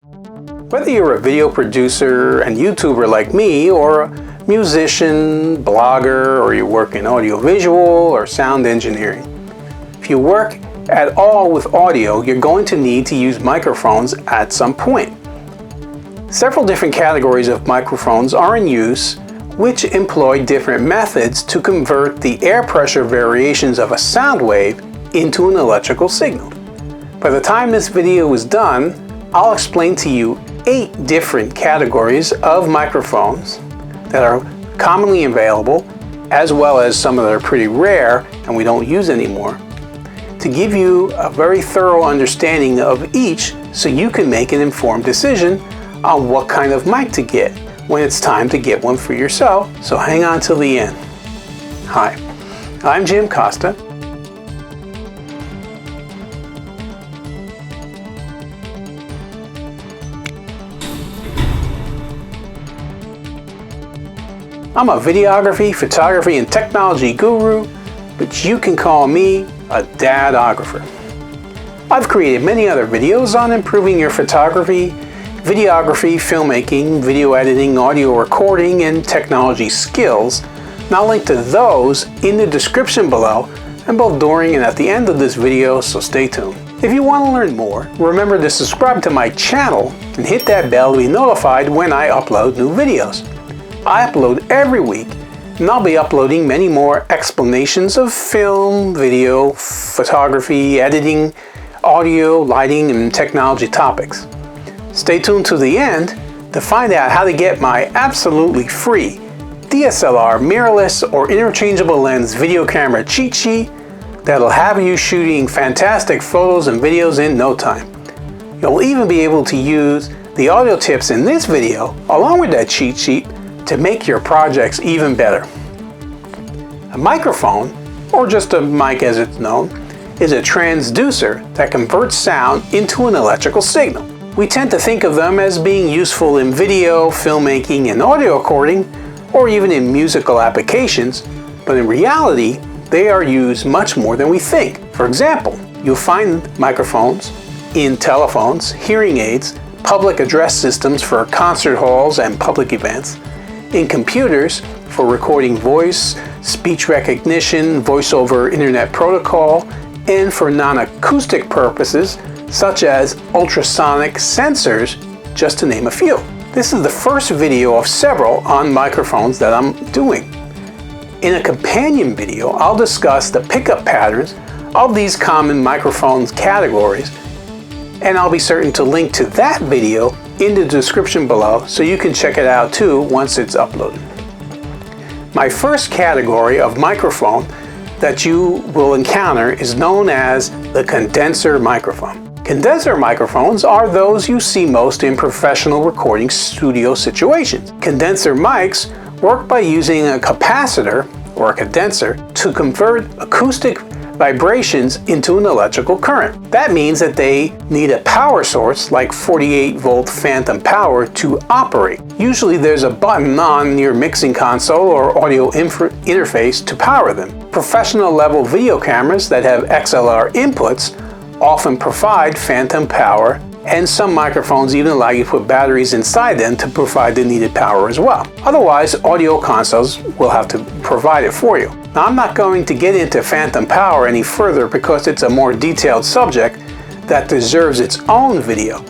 Whether you're a video producer and YouTuber like me, or a musician, blogger, or you work in audiovisual or sound engineering, if you work at all with audio, you're going to need to use microphones at some point. Several different categories of microphones are in use, which employ different methods to convert the air pressure variations of a sound wave into an electrical signal. By the time this video is done, I'll explain to you 8 different categories of microphones that are commonly available, as well as some that are pretty rare and we don't use anymore, to give you a very thorough understanding of each so you can make an informed decision on what kind of mic to get when it's time to get one for yourself, so hang on till the end. Hi, I'm Jim Costa. I'm a videography, photography, and technology guru, but you can call me a dadographer. I've created many other videos on improving your photography, videography, filmmaking, video editing, audio recording, and technology skills, and I'll link to those in the description below and both during and at the end of this video, so stay tuned. If you want to learn more, remember to subscribe to my channel and hit that bell to be notified when I upload new videos. I upload every week, and I'll be uploading many more explanations of film, video, photography, editing, audio, lighting, and technology topics. Stay tuned to the end to find out how to get my absolutely free DSLR mirrorless or interchangeable lens video camera cheat sheet that'll have you shooting fantastic photos and videos in no time. You'll even be able to use the audio tips in this video along with that cheat sheet to make your projects even better. A microphone, or just a mic as it's known, is a transducer that converts sound into an electrical signal. We tend to think of them as being useful in video, filmmaking, and audio recording, or even in musical applications, but in reality, they are used much more than we think. For example, you'll find microphones in telephones, hearing aids, public address systems for concert halls and public events, in computers for recording voice, speech recognition, voice over internet protocol, and for non-acoustic purposes such as ultrasonic sensors, just to name a few. This is the first video of several on microphones that I'm doing. In a companion video, I'll discuss the pickup patterns of these common microphones categories, and I'll be certain to link to that video in the description below so you can check it out too once it's uploaded. My first category of microphone that you will encounter is known as the condenser microphone. Condenser microphones are those you see most in professional recording studio situations. Condenser mics work by using a capacitor or a condenser to convert acoustic vibrations into an electrical current. That means that they need a power source like 48-volt phantom power to operate. Usually there's a button on your mixing console or audio interface to power them. Professional level video cameras that have XLR inputs often provide phantom power, and some microphones even allow you to put batteries inside them to provide the needed power as well. Otherwise, audio consoles will have to provide it for you. Now, I'm not going to get into phantom power any further because it's a more detailed subject that deserves its own video.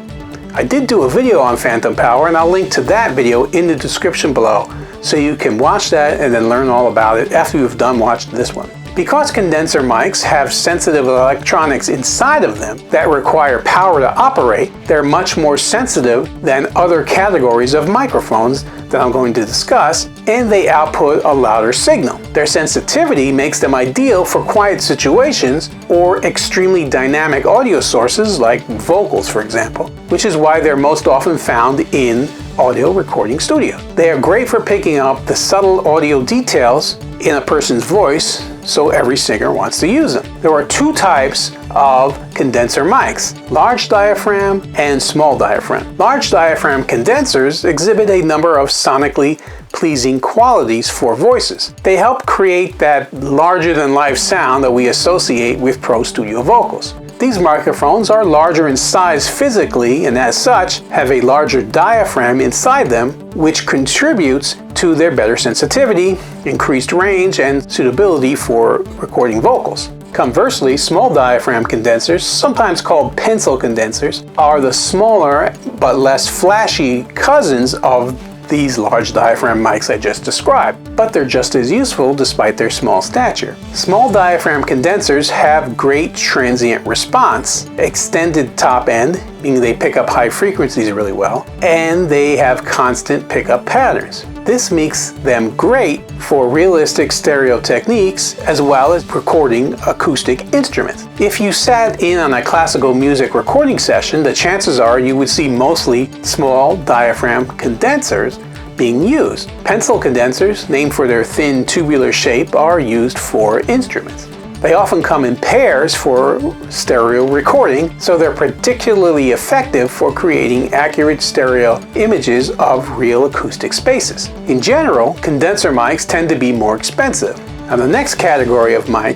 I did do a video on phantom power, and I'll link to that video in the description below so you can watch that and then learn all about it after you've done watching this one. Because condenser mics have sensitive electronics inside of them that require power to operate, they're much more sensitive than other categories of microphones that I'm going to discuss, and they output a louder signal. Their sensitivity makes them ideal for quiet situations or extremely dynamic audio sources like vocals, for example, which is why they're most often found in audio recording studio. They are great for picking up the subtle audio details in a person's voice, so every singer wants to use them. There are 2 types of condenser mics, large diaphragm and small diaphragm. Large diaphragm condensers exhibit a number of sonically pleasing qualities for voices. They help create that larger-than-life sound that we associate with pro studio vocals. These microphones are larger in size physically and as such have a larger diaphragm inside them, which contributes to their better sensitivity, increased range, and suitability for recording vocals. Conversely, small diaphragm condensers, sometimes called pencil condensers, are the smaller but less flashy cousins of these large diaphragm mics I just described, but they're just as useful despite their small stature. Small diaphragm condensers have great transient response, extended top end, meaning they pick up high frequencies really well, and they have constant pickup patterns. This makes them great for realistic stereo techniques as well as recording acoustic instruments. If you sat in on a classical music recording session, the chances are you would see mostly small diaphragm condensers being used. Pencil condensers, named for their thin tubular shape, are used for instruments. They often come in pairs for stereo recording, so they're particularly effective for creating accurate stereo images of real acoustic spaces. In general, condenser mics tend to be more expensive. Now, the next category of mic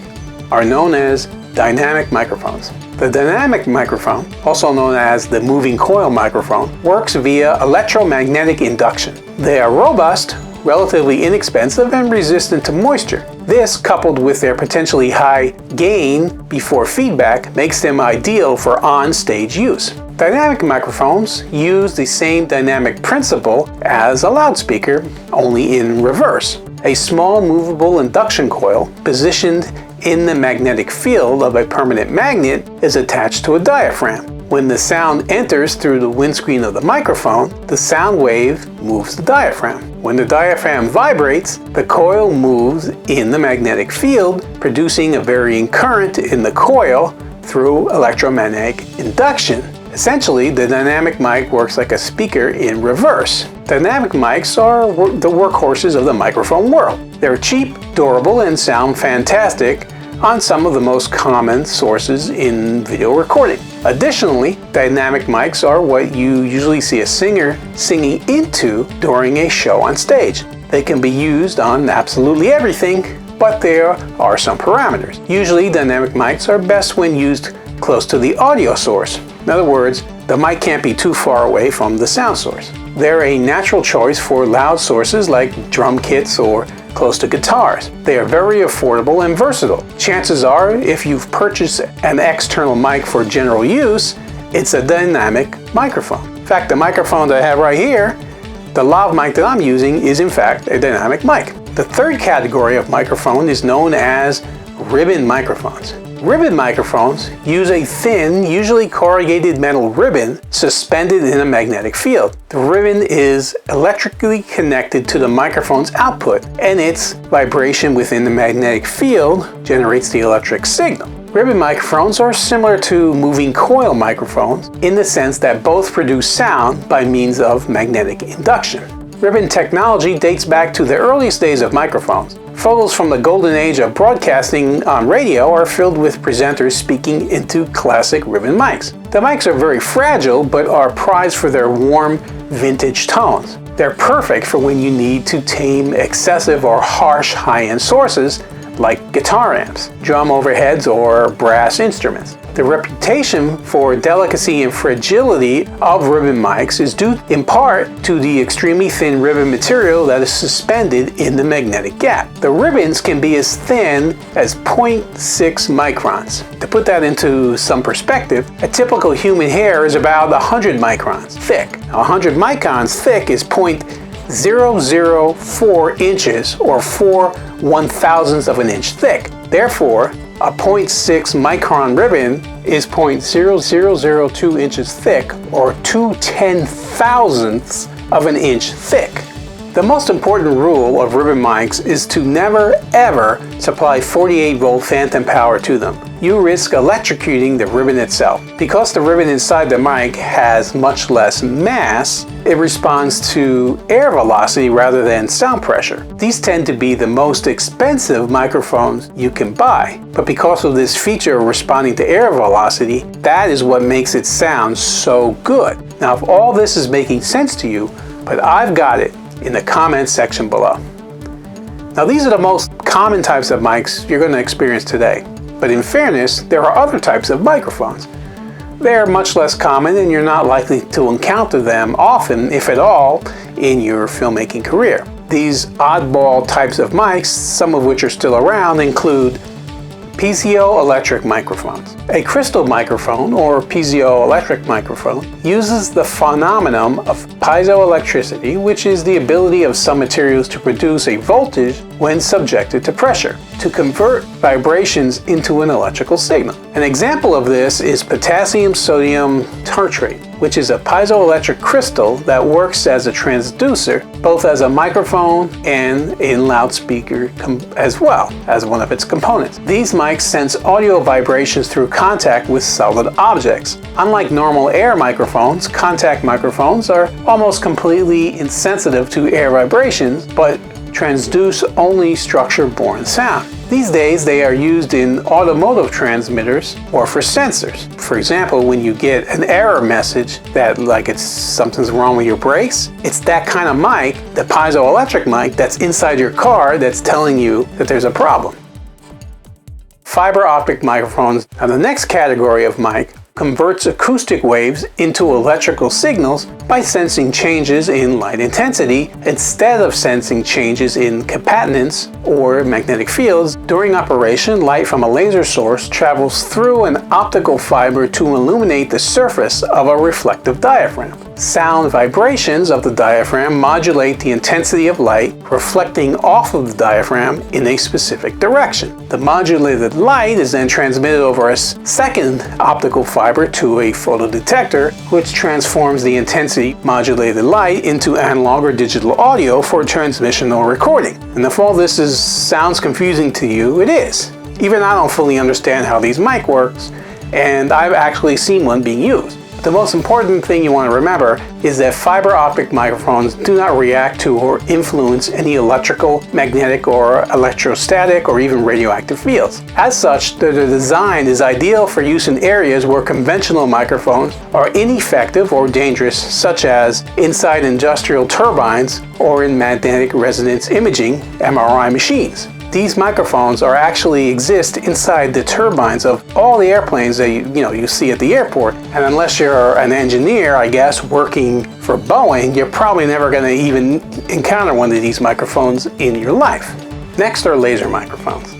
are known as dynamic microphones. The dynamic microphone, also known as the moving coil microphone, works via electromagnetic induction. They are robust, relatively inexpensive, and resistant to moisture. This, coupled with their potentially high gain before feedback, makes them ideal for on-stage use. Dynamic microphones use the same dynamic principle as a loudspeaker, only in reverse. A small movable induction coil positioned in the magnetic field of a permanent magnet is attached to a diaphragm. When the sound enters through the windscreen of the microphone, the sound wave moves the diaphragm. When the diaphragm vibrates, the coil moves in the magnetic field, producing a varying current in the coil through electromagnetic induction. Essentially, the dynamic mic works like a speaker in reverse. Dynamic mics are the workhorses of the microphone world. They're cheap, durable, and sound fantastic on some of the most common sources in video recording. Additionally, dynamic mics are what you usually see a singer singing into during a show on stage. They can be used on absolutely everything, but there are some parameters. Usually, dynamic mics are best when used close to the audio source. In other words, the mic can't be too far away from the sound source. They're a natural choice for loud sources like drum kits or close to guitars. They are very affordable and versatile. Chances are, if you've purchased an external mic for general use, it's a dynamic microphone. In fact, the microphone that I have right here, the lav mic that I'm using, is in fact a dynamic mic. The third category of microphone is known as ribbon microphones. Ribbon microphones use a thin, usually corrugated metal ribbon suspended in a magnetic field. The ribbon is electrically connected to the microphone's output, and its vibration within the magnetic field generates the electric signal. Ribbon microphones are similar to moving coil microphones in the sense that both produce sound by means of magnetic induction. Ribbon technology dates back to the earliest days of microphones. Photos from the golden age of broadcasting on radio are filled with presenters speaking into classic ribbon mics. The mics are very fragile, but are prized for their warm, vintage tones. They're perfect for when you need to tame excessive or harsh high-end sources like guitar amps, drum overheads, or brass instruments. The reputation for delicacy and fragility of ribbon mics is due in part to the extremely thin ribbon material that is suspended in the magnetic gap. The ribbons can be as thin as 0.6 microns. To put that into some perspective, a typical human hair is about 100 microns thick. Now, 100 microns thick is 0.004 inches or 4/1000ths of an inch thick. Therefore, a 0.6 micron ribbon is 0.0002 inches thick or 2/10,000ths of an inch thick. The most important rule of ribbon mics is to never ever supply 48-volt phantom power to them. You risk electrocuting the ribbon itself. Because the ribbon inside the mic has much less mass, it responds to air velocity rather than sound pressure. These tend to be the most expensive microphones you can buy, but because of this feature of responding to air velocity, that is what makes it sound so good. Now, if all this is making sense to you, but I've got it in the comments section below. Now, these are the most common types of mics you're going to experience today. But in fairness, there are other types of microphones. They are much less common and you're not likely to encounter them often, if at all, in your filmmaking career. These oddball types of mics, some of which are still around, include piezoelectric microphones. A crystal microphone, or piezoelectric microphone, uses the phenomenon of piezoelectricity, which is the ability of some materials to produce a voltage when subjected to pressure, to convert vibrations into an electrical signal. An example of this is potassium sodium tartrate, which is a piezoelectric crystal that works as a transducer, both as a microphone and in loudspeaker as well as one of its components. These mics sense audio vibrations through contact with solid objects. Unlike normal air microphones, contact microphones are almost completely insensitive to air vibrations, but transduce only structure-borne sound. These days, they are used in automotive transmitters or for sensors. For example, when you get an error message that something's wrong with your brakes, it's that kind of mic, the piezoelectric mic, that's inside your car that's telling you that there's a problem. Fiber optic microphones. Now, the next category of mic converts acoustic waves into electrical signals by sensing changes in light intensity instead of sensing changes in capacitance or magnetic fields. During operation, light from a laser source travels through an optical fiber to illuminate the surface of a reflective diaphragm. Sound vibrations of the diaphragm modulate the intensity of light reflecting off of the diaphragm in a specific direction. The modulated light is then transmitted over a second optical fiber to a photodetector, which transforms the intensity modulated light into analog or digital audio for transmission or recording. And if all this sounds confusing to you, it is. Even I don't fully understand how these mic works, and I've actually seen one being used. The most important thing you want to remember is that fiber optic microphones do not react to or influence any electrical, magnetic, or electrostatic, or even radioactive fields. As such, the design is ideal for use in areas where conventional microphones are ineffective or dangerous, such as inside industrial turbines or in magnetic resonance imaging (MRI) machines. These microphones actually exist inside the turbines of all the airplanes that you see at the airport. And unless you're an engineer, I guess, working for Boeing, you're probably never going to even encounter one of these microphones in your life. Next are laser microphones.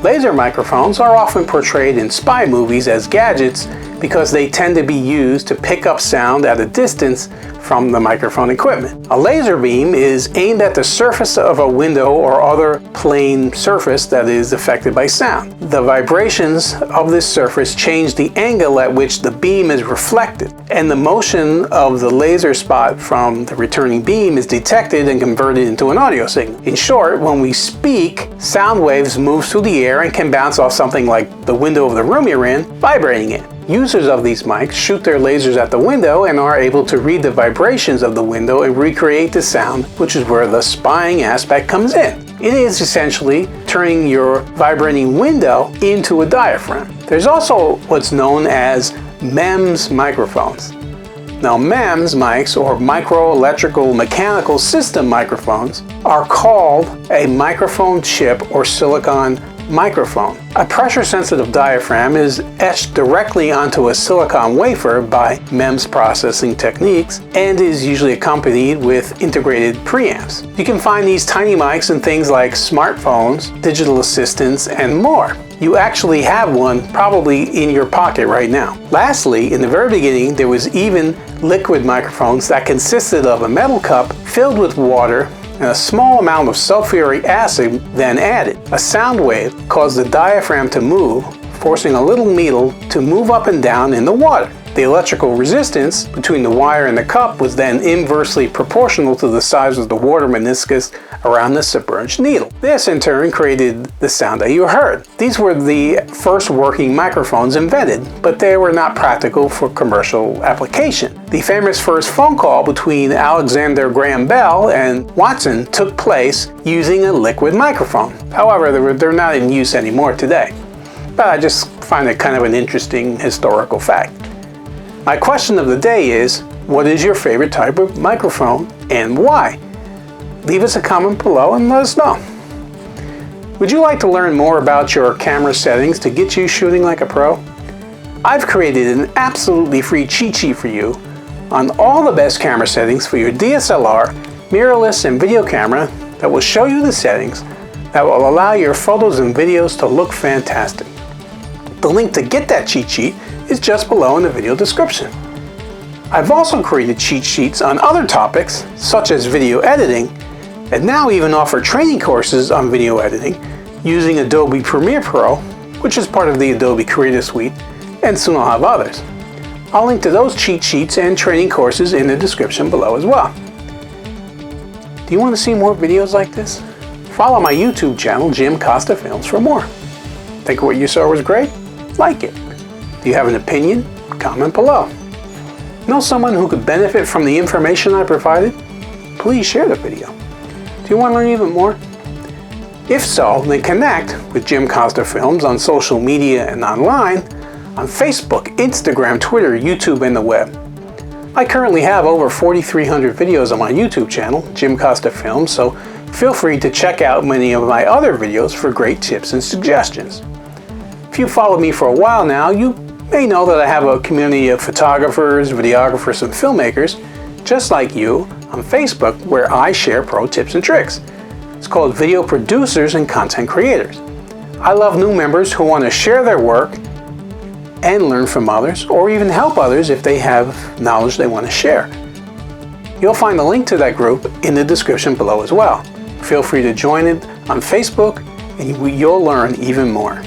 Laser microphones are often portrayed in spy movies as gadgets because they tend to be used to pick up sound at a distance from the microphone equipment. A laser beam is aimed at the surface of a window or other plane surface that is affected by sound. The vibrations of this surface change the angle at which the beam is reflected, and the motion of the laser spot from the returning beam is detected and converted into an audio signal. In short, when we speak, sound waves move through the air and can bounce off something like the window of the room you're in, vibrating it. Users of these mics shoot their lasers at the window and are able to read the vibrations of the window and recreate the sound, which is where the spying aspect comes in. It is essentially turning your vibrating window into a diaphragm. There's also what's known as MEMS microphones. Now, MEMS mics, or micro electrical mechanical system microphones, are called a microphone chip or silicon microphone. A pressure-sensitive diaphragm is etched directly onto a silicon wafer by MEMS processing techniques and is usually accompanied with integrated preamps. You can find these tiny mics in things like smartphones, digital assistants, and more. You actually have one probably in your pocket right now. Lastly, in the very beginning, there was even liquid microphones that consisted of a metal cup filled with water and a small amount of sulfuric acid then added. A sound wave caused the diaphragm to move, forcing a little needle to move up and down in the water. The electrical resistance between the wire and the cup was then inversely proportional to the size of the water meniscus around the submerged needle. This in turn created the sound that you heard. These were the first working microphones invented, but they were not practical for commercial application. The famous first phone call between Alexander Graham Bell and Watson took place using a liquid microphone. However, they're not in use anymore today. But I just find it kind of an interesting historical fact. My question of the day is, what is your favorite type of microphone and why? Leave us a comment below and let us know. Would you like to learn more about your camera settings to get you shooting like a pro? I've created an absolutely free cheat sheet for you on all the best camera settings for your DSLR, mirrorless, and video camera that will show you the settings that will allow your photos and videos to look fantastic. The link to get that cheat sheet is just below in the video description. I've also created cheat sheets on other topics such as video editing, and now even offer training courses on video editing using Adobe Premiere Pro, which is part of the Adobe Creative Suite, and soon I'll have others. I'll link to those cheat sheets and training courses in the description below as well. Do you want to see more videos like this? Follow my YouTube channel, jimcostafilms, for more. Think what you saw was great? Like it. Do you have an opinion? Comment below. Know someone who could benefit from the information I provided? Please share the video. Do you want to learn even more? If so, then connect with jimcostafilms on social media and online, on Facebook, Instagram, Twitter, YouTube, and the web. I currently have over 4,300 videos on my YouTube channel, jimcostafilms, so feel free to check out many of my other videos for great tips and suggestions. If you followed me for a while now, you may know that I have a community of photographers, videographers, and filmmakers, just like you, on Facebook, where I share pro tips and tricks. It's called Video Producers and Content Creators. I love new members who want to share their work and learn from others, or even help others if they have knowledge they want to share. You'll find the link to that group in the description below as well. Feel free to join it on Facebook and you'll learn even more.